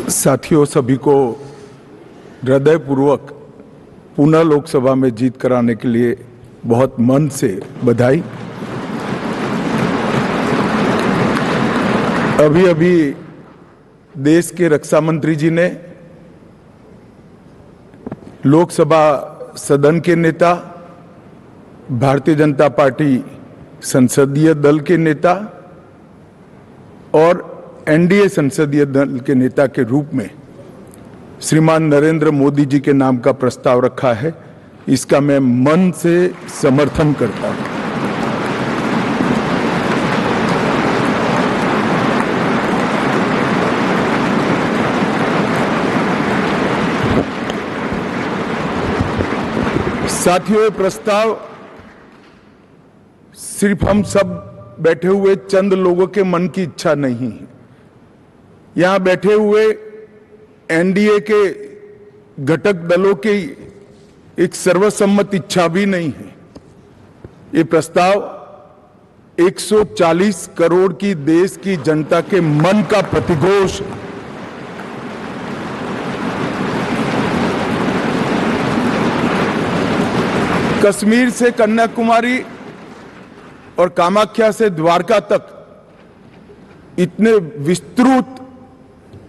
साथियों, सभी को हृदयपूर्वक पुनः लोकसभा में जीत कराने के लिए बहुत मन से बधाई। अभी अभी देश के रक्षा मंत्री जी ने लोकसभा सदन के नेता, भारतीय जनता पार्टी संसदीय दल के नेता और एनडीए संसदीय दल के नेता के रूप में श्रीमान नरेंद्र मोदी जी के नाम का प्रस्ताव रखा है। इसका मैं मन से समर्थन करता हूं। साथियों, ये प्रस्ताव सिर्फ हम सब बैठे हुए चंद लोगों के मन की इच्छा नहीं है। यहां बैठे हुए एनडीए के घटक दलों की एक सर्वसम्मत इच्छा भी नहीं है। ये प्रस्ताव 140 करोड़ की देश की जनता के मन का प्रतिघोष है। कश्मीर से कन्याकुमारी और कामाख्या से द्वारका तक इतने विस्तृत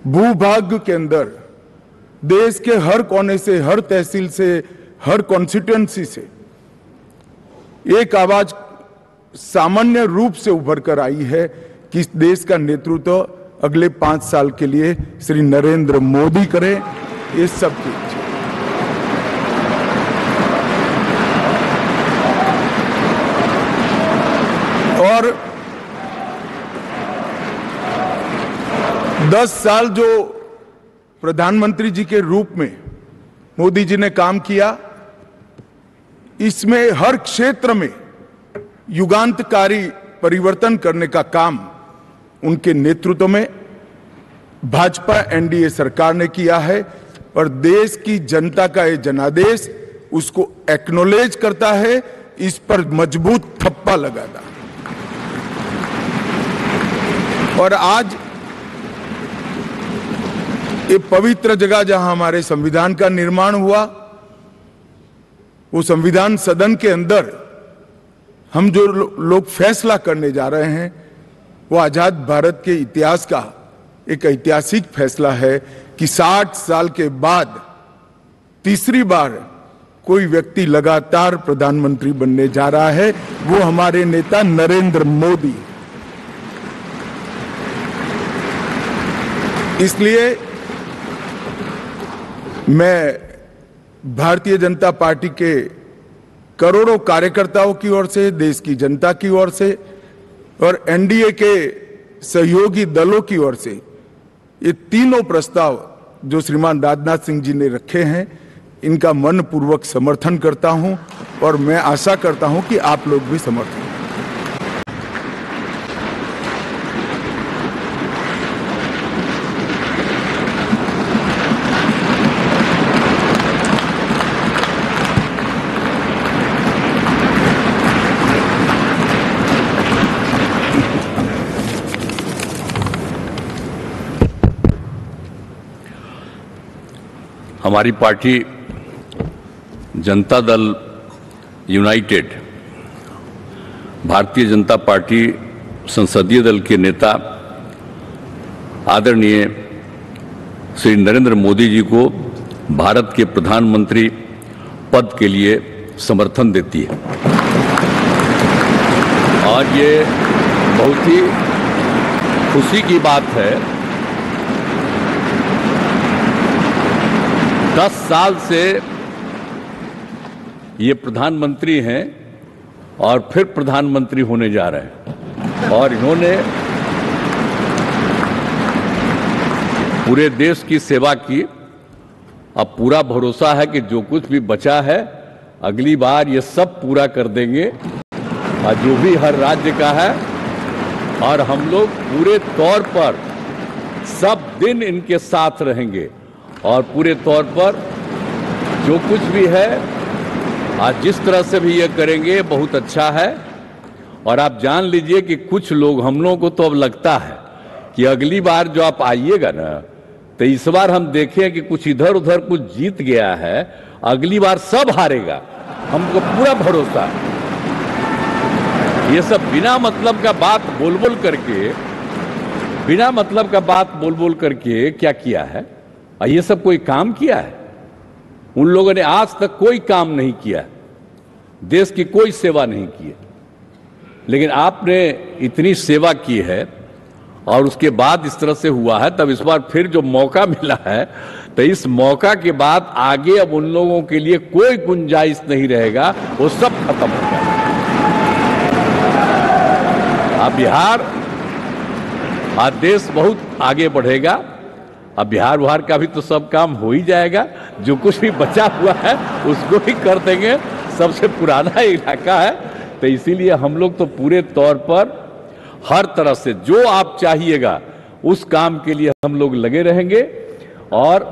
भूभाग के अंदर देश के हर कोने से, हर तहसील से, हर कॉन्स्टिट्यूएंसी से एक आवाज सामान्य रूप से उभर कर आई है कि इस देश का नेतृत्व अगले 5 साल के लिए श्री नरेंद्र मोदी करें। ये सब की और 10 साल जो प्रधानमंत्री जी के रूप में मोदी जी ने काम किया, इसमें हर क्षेत्र में युगांतकारी परिवर्तन करने का काम उनके नेतृत्व में भाजपा एनडीए सरकार ने किया है और देश की जनता का ये जनादेश उसको एक्नॉलेज करता है, इस पर मजबूत ठप्पा लगाता है। और आज ये पवित्र जगह जहां हमारे संविधान का निर्माण हुआ, वो संविधान सदन के अंदर हम जो लोग फैसला करने जा रहे हैं, वो आजाद भारत के इतिहास का एक ऐतिहासिक फैसला है कि 60 साल के बाद तीसरी बार कोई व्यक्ति लगातार प्रधानमंत्री बनने जा रहा है। वो हमारे नेता नरेंद्र मोदी। इसलिए मैं भारतीय जनता पार्टी के करोड़ों कार्यकर्ताओं की ओर से, देश की जनता की ओर से और एनडीए के सहयोगी दलों की ओर से ये तीनों प्रस्ताव जो श्रीमान राजनाथ सिंह जी ने रखे हैं, इनका मनपूर्वक समर्थन करता हूं और मैं आशा करता हूं कि आप लोग भी समर्थन। हमारी party Janata Dal United, Bharatiya Janata party संसदीय दल के नेता आदरणीय श्री नरेंद्र मोदी जी को भारत के प्रधानमंत्री पद के लिए समर्थन देती है। और ये बहुत ही खुशी की बात है। 10 साल से ये प्रधानमंत्री हैं और फिर प्रधानमंत्री होने जा रहे हैं और इन्होंने पूरे देश की सेवा की। अब पूरा भरोसा है कि जो कुछ भी बचा है अगली बार ये सब पूरा कर देंगे और जो भी हर राज्य का है। और हम लोग पूरे तौर पर सब दिन इनके साथ रहेंगे और पूरे तौर पर जो कुछ भी है आज जिस तरह से भी ये करेंगे बहुत अच्छा है। और आप जान लीजिए कि कुछ लोग, हम लोगों को तो अब लगता है कि अगली बार जो आप आइएगा ना तो इस बार हम देखें कि कुछ इधर उधर कुछ जीत गया है, अगली बार सब हारेगा, हमको पूरा भरोसा है। ये सब बिना मतलब का बात बोल बोल करके क्या किया है? और ये सब कोई काम किया है? उन लोगों ने आज तक कोई काम नहीं किया, देश की कोई सेवा नहीं की है। लेकिन आपने इतनी सेवा की है और उसके बाद इस तरह से हुआ है, तब इस बार फिर जो मौका मिला है, तो इस मौका के बाद आगे अब उन लोगों के लिए कोई गुंजाइश नहीं रहेगा, वो सब खत्म हो जाएगा। अब बिहार, आज देश बहुत आगे बढ़ेगा। अब बिहार का भी तो सब काम हो ही जाएगा, जो कुछ भी बचा हुआ है उसको भी कर देंगे। सबसे पुराना इलाका है, तो इसीलिए हम लोग तो पूरे तौर पर हर तरह से जो आप चाहिएगा उस काम के लिए हम लोग लगे रहेंगे और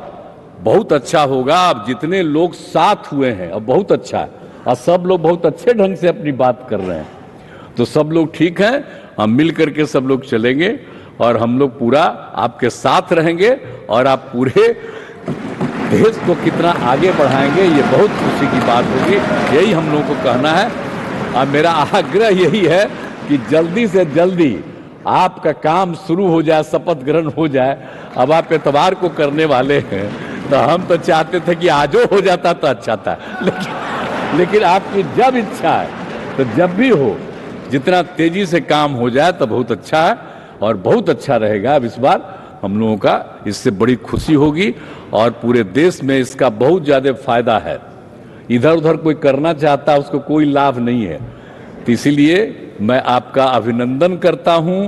बहुत अच्छा होगा। अब जितने लोग साथ हुए हैं अब बहुत अच्छा है और सब लोग बहुत अच्छे ढंग से अपनी बात कर रहे हैं, तो सब लोग ठीक हैं। हम मिल करके सब लोग चलेंगे और हम लोग पूरा आपके साथ रहेंगे और आप पूरे देश को कितना आगे बढ़ाएंगे, ये बहुत खुशी की बात होगी। यही हम लोगों को कहना है और मेरा आग्रह यही है कि जल्दी से जल्दी आपका काम शुरू हो जाए, शपथ ग्रहण हो जाए। अब आप इतवार को करने वाले हैं, तो हम तो चाहते थे कि आजो हो जाता तो अच्छा था, लेकिन आपकी जब इच्छा है तो जब भी हो, जितना तेजी से काम हो जाए तो बहुत अच्छा है और बहुत अच्छा रहेगा। अब इस बार हम लोगों का इससे बड़ी खुशी होगी और पूरे देश में इसका बहुत ज्यादा फायदा है। इधर उधर कोई करना चाहता है उसको कोई लाभ नहीं है, तो इसीलिए मैं आपका अभिनंदन करता हूं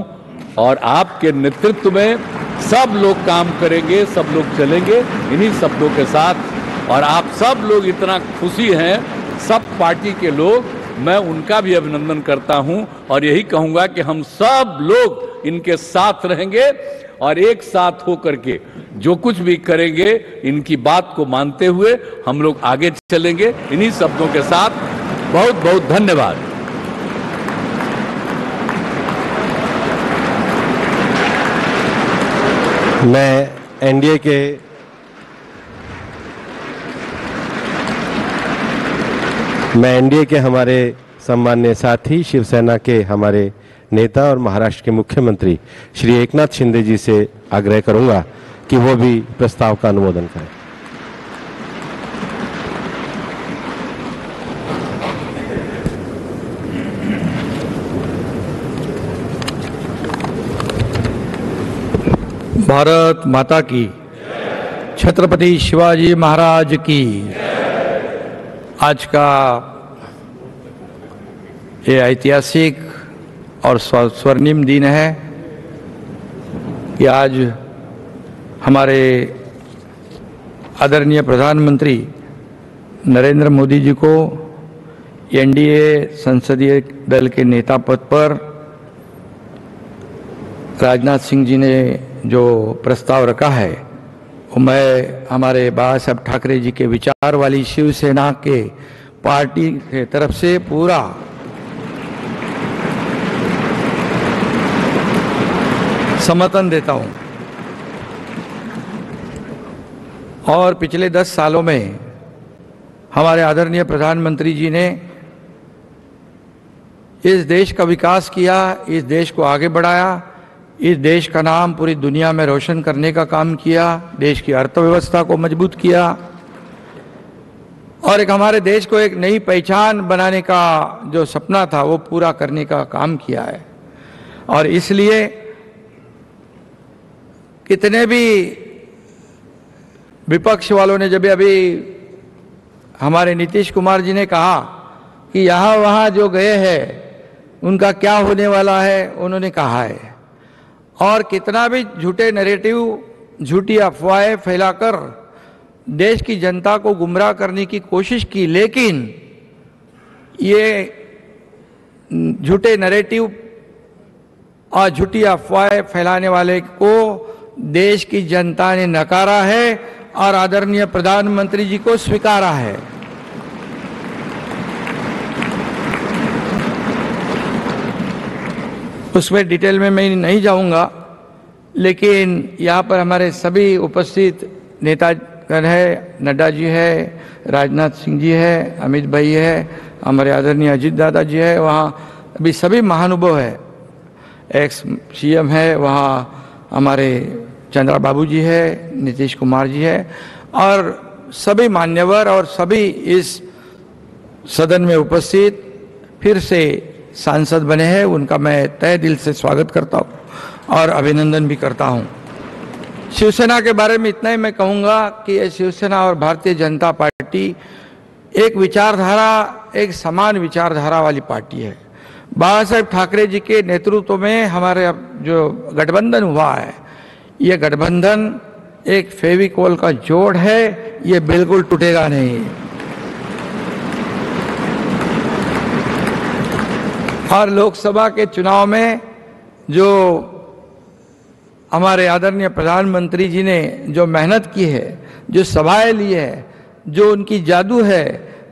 और आपके नेतृत्व में सब लोग काम करेंगे, सब लोग चलेंगे इन्हीं शब्दों के साथ। और आप सब लोग इतना खुशी हैं, सब पार्टी के लोग, मैं उनका भी अभिनंदन करता हूं और यही कहूंगा कि हम सब लोग इनके साथ रहेंगे और एक साथ होकर के जो कुछ भी करेंगे इनकी बात को मानते हुए हम लोग आगे चलेंगे। इन्हीं शब्दों के साथ बहुत बहुत धन्यवाद। मैं एनडीए के हमारे सम्माननीय साथी, शिवसेना के हमारे नेता और महाराष्ट्र के मुख्यमंत्री श्री एकनाथ शिंदे जी से आग्रह करूंगा कि वो भी प्रस्ताव का अनुमोदन करें। भारत माता की, छत्रपति शिवाजी महाराज की। आज का ये ऐतिहासिक और स्वर्णिम दिन है कि आज हमारे आदरणीय प्रधानमंत्री नरेंद्र मोदी जी को एनडीए संसदीय दल के नेता पद पर राजनाथ सिंह जी ने जो प्रस्ताव रखा है, वो मैं हमारे बाला साहब ठाकरे जी के विचार वाली शिवसेना के पार्टी के तरफ से पूरा समर्थन देता हूं। और पिछले 10 सालों में हमारे आदरणीय प्रधानमंत्री जी ने इस देश का विकास किया, इस देश को आगे बढ़ाया, इस देश का नाम पूरी दुनिया में रोशन करने का काम किया, देश की अर्थव्यवस्था को मजबूत किया और एक हमारे देश को एक नई पहचान बनाने का जो सपना था वो पूरा करने का काम किया है। और इसलिए कितने भी विपक्ष वालों ने जब अभी हमारे नीतीश कुमार जी ने कहा कि यहाँ वहाँ जो गए हैं उनका क्या होने वाला है, उन्होंने कहा है। और कितना भी झूठे नैरेटिव, झूठी अफवाहें फैलाकर देश की जनता को गुमराह करने की कोशिश की, लेकिन ये झूठे नैरेटिव और झूठी अफवाहें फैलाने वाले को देश की जनता ने नकारा है और आदरणीय प्रधानमंत्री जी को स्वीकारा है। उसमें डिटेल में मैं नहीं जाऊंगा, लेकिन यहाँ पर हमारे सभी उपस्थित नेतागण है, नड्डा जी है, राजनाथ सिंह जी है, अमित भाई है, हमारे आदरणीय अजीत दादा जी है, वहाँ अभी सभी महानुभाव है, एक्स सीएम है, वहाँ हमारे चंद्रा बाबू जी है, नीतीश कुमार जी है, और सभी मान्यवर और सभी इस सदन में उपस्थित फिर से सांसद बने हैं, उनका मैं तहे दिल से स्वागत करता हूँ और अभिनंदन भी करता हूँ। शिवसेना के बारे में इतना ही मैं कहूँगा कि ये शिवसेना और भारतीय जनता पार्टी एक विचारधारा, एक समान विचारधारा वाली पार्टी है। बाबा साहेब ठाकरे जी के नेतृत्व में हमारे अब जो गठबंधन हुआ है, ये गठबंधन एक फेविकोल का जोड़ है, ये बिल्कुल टूटेगा नहीं। और लोकसभा के चुनाव में जो हमारे आदरणीय प्रधानमंत्री जी ने जो मेहनत की है, जो सभाएं ली है, जो उनकी जादू है,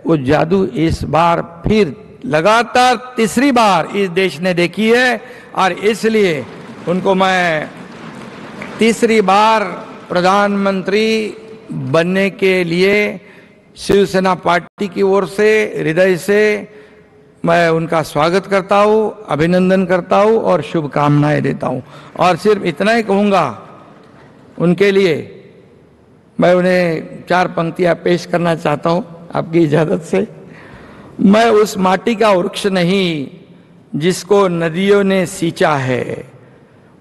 वो जादू इस बार फिर लगातार तीसरी बार इस देश ने देखी है, और इसलिए उनको मैं तीसरी बार प्रधानमंत्री बनने के लिए शिवसेना पार्टी की ओर से हृदय से मैं उनका स्वागत करता हूँ, अभिनंदन करता हूँ और शुभकामनाएं देता हूँ। और सिर्फ इतना ही कहूँगा, उनके लिए मैं उन्हें 4 पंक्तियाँ पेश करना चाहता हूँ आपकी इजाज़त से। मैं उस माटी का वृक्ष नहीं जिसको नदियों ने सींचा है,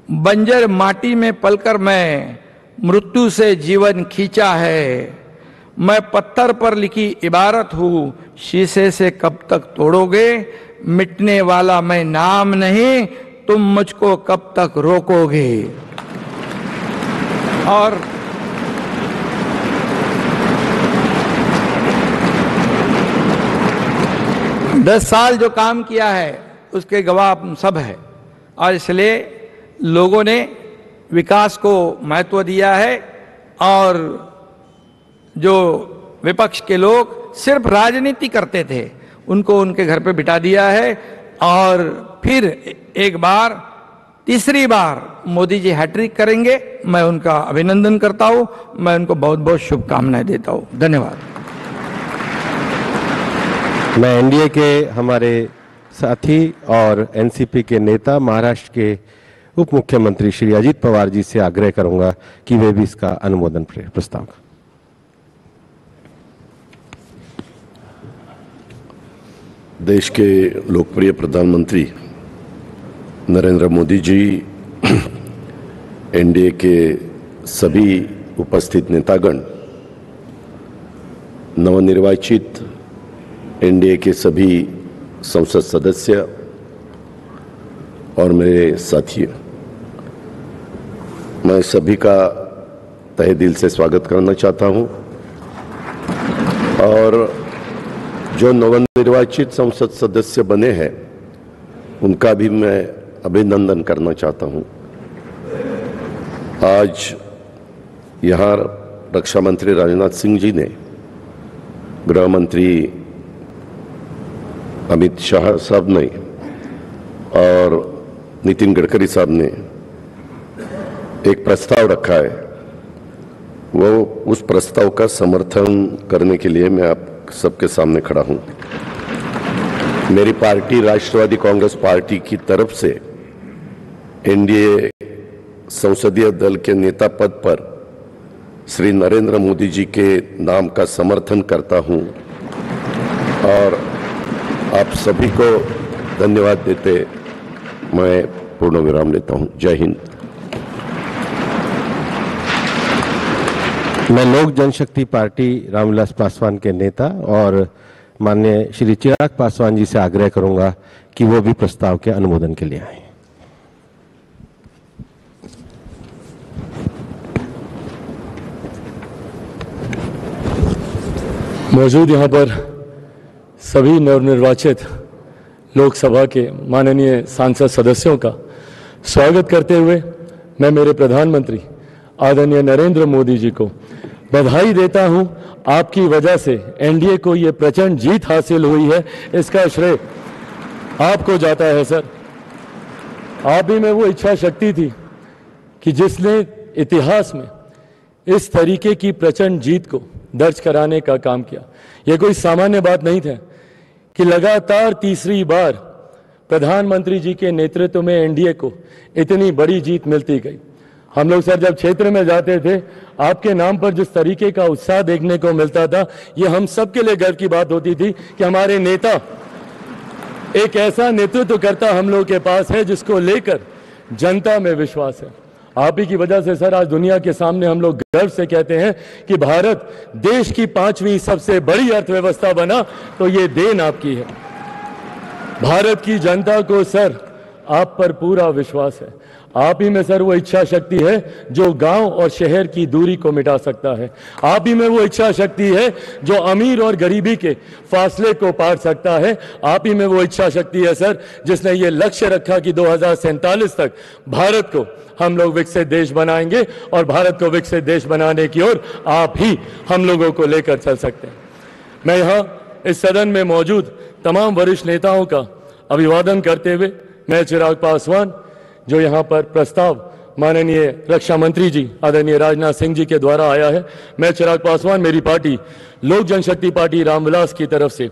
बंजर माटी में पलकर मैं मृत्यु से जीवन खींचा है। मैं पत्थर पर लिखी इबारत हूँ, शीशे से कब तक तोड़ोगे, मिटने वाला मैं नाम नहीं, तुम मुझको कब तक रोकोगे। और दस साल जो काम किया है उसके गवाह हम सब है, और इसलिए लोगों ने विकास को महत्व दिया है। और जो विपक्ष के लोग सिर्फ राजनीति करते थे, उनको उनके घर पे बिठा दिया है, और फिर एक बार तीसरी बार मोदी जी हैट्रिक करेंगे। मैं उनका अभिनंदन करता हूं, मैं उनको बहुत बहुत शुभकामनाएं देता हूं। धन्यवाद। मैं एनडीए के हमारे साथी और एनसीपी के नेता महाराष्ट्र के उप मुख्यमंत्री श्री अजीत पवार जी से आग्रह करूंगा कि वे भी इसका अनुमोदन प्रस्ताव। देश के लोकप्रिय प्रधानमंत्री नरेंद्र मोदी जी, एनडीए के सभी उपस्थित नेतागण, नवनिर्वाचित एनडीए के सभी संसद सदस्य और मेरे साथियों, मैं सभी का तहे दिल से स्वागत करना चाहता हूं। और जो नवनिर्वाचित संसद सदस्य बने हैं उनका भी मैं अभिनंदन करना चाहता हूं। आज यहाँ रक्षा मंत्री राजनाथ सिंह जी ने, गृह मंत्री अमित शाह साहब ने और नितिन गडकरी साहब ने एक प्रस्ताव रखा है। वो उस प्रस्ताव का समर्थन करने के लिए मैं आप सबके सामने खड़ा हूं। मेरी पार्टी राष्ट्रवादी कांग्रेस पार्टी की तरफ से एनडीए संसदीय दल के नेता पद पर श्री नरेंद्र मोदी जी के नाम का समर्थन करता हूं और आप सभी को धन्यवाद देते मैं पूर्ण विराम लेता हूं। जय हिंद। मैं लोक जनशक्ति पार्टी रामविलास पासवान के नेता और माननीय श्री चिराग पासवान जी से आग्रह करूंगा कि वो भी प्रस्ताव के अनुमोदन के लिए आए। मौजूद यहाँ पर सभी नवनिर्वाचित लोकसभा के माननीय सांसद सदस्यों का स्वागत करते हुए मैं मेरे प्रधानमंत्री आदरणीय नरेंद्र मोदी जी को बधाई देता हूं। आपकी वजह से एनडीए को ये प्रचंड जीत हासिल हुई है, इसका श्रेय आपको जाता है सर। आप ही में वो इच्छा शक्ति थी कि जिसने इतिहास में इस तरीके की प्रचंड जीत को दर्ज कराने का काम किया। यह कोई सामान्य बात नहीं था कि लगातार तीसरी बार प्रधानमंत्री जी के नेतृत्व में एनडीए को इतनी बड़ी जीत मिलती गई। हम लोग सर जब क्षेत्र में जाते थे, आपके नाम पर जिस तरीके का उत्साह देखने को मिलता था, ये हम सबके लिए गर्व की बात होती थी कि हमारे नेता एक ऐसा नेतृत्व करता हम लोग के पास है जिसको लेकर जनता में विश्वास है। आप ही की वजह से सर आज दुनिया के सामने हम लोग गर्व से कहते हैं कि भारत देश की 5वीं सबसे बड़ी अर्थव्यवस्था बना, तो ये देन आपकी है। भारत की जनता को सर आप पर पूरा विश्वास है। आप ही में सर वो इच्छा शक्ति है जो गांव और शहर की दूरी को मिटा सकता है। आप ही में वो इच्छा शक्ति है जो अमीर और गरीबी के फासले को पार सकता है। आप ही में वो इच्छा शक्ति है सर जिसने ये लक्ष्य रखा कि 2047 तक भारत को हम लोग विकसित देश बनाएंगे, और भारत को विकसित देश बनाने की ओर आप ही हम लोगों को लेकर चल सकते हैं। मैं यहाँ इस सदन में मौजूद तमाम वरिष्ठ नेताओं का अभिवादन करते हुए मैं चिराग पासवान, जो यहाँ पर प्रस्ताव माननीय रक्षा मंत्री जी आदरणीय राजनाथ सिंह जी के द्वारा आया है, मैं चिराग पासवान मेरी पार्टी लोक जनशक्ति पार्टी रामविलास की तरफ से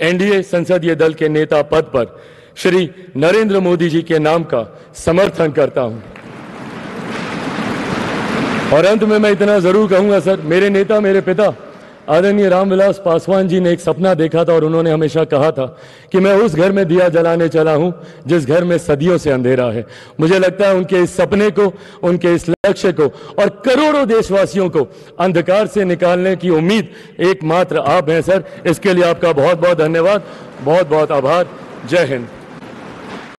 एनडीए संसदीय दल के नेता पद पर श्री नरेंद्र मोदी जी के नाम का समर्थन करता हूं। और अंत में मैं इतना जरूर कहूंगा सर, मेरे नेता मेरे पिता आदरणीय रामविलास पासवान जी ने एक सपना देखा था और उन्होंने हमेशा कहा था कि मैं उस घर में दिया जलाने चला हूं जिस घर में सदियों से अंधेरा है। मुझे लगता है उनके इस सपने को, उनके इस लक्ष्य को और करोड़ों देशवासियों को अंधकार से निकालने की उम्मीद एकमात्र आप हैं सर। इसके लिए आपका बहुत बहुत धन्यवाद, बहुत बहुत आभार। जय हिंद।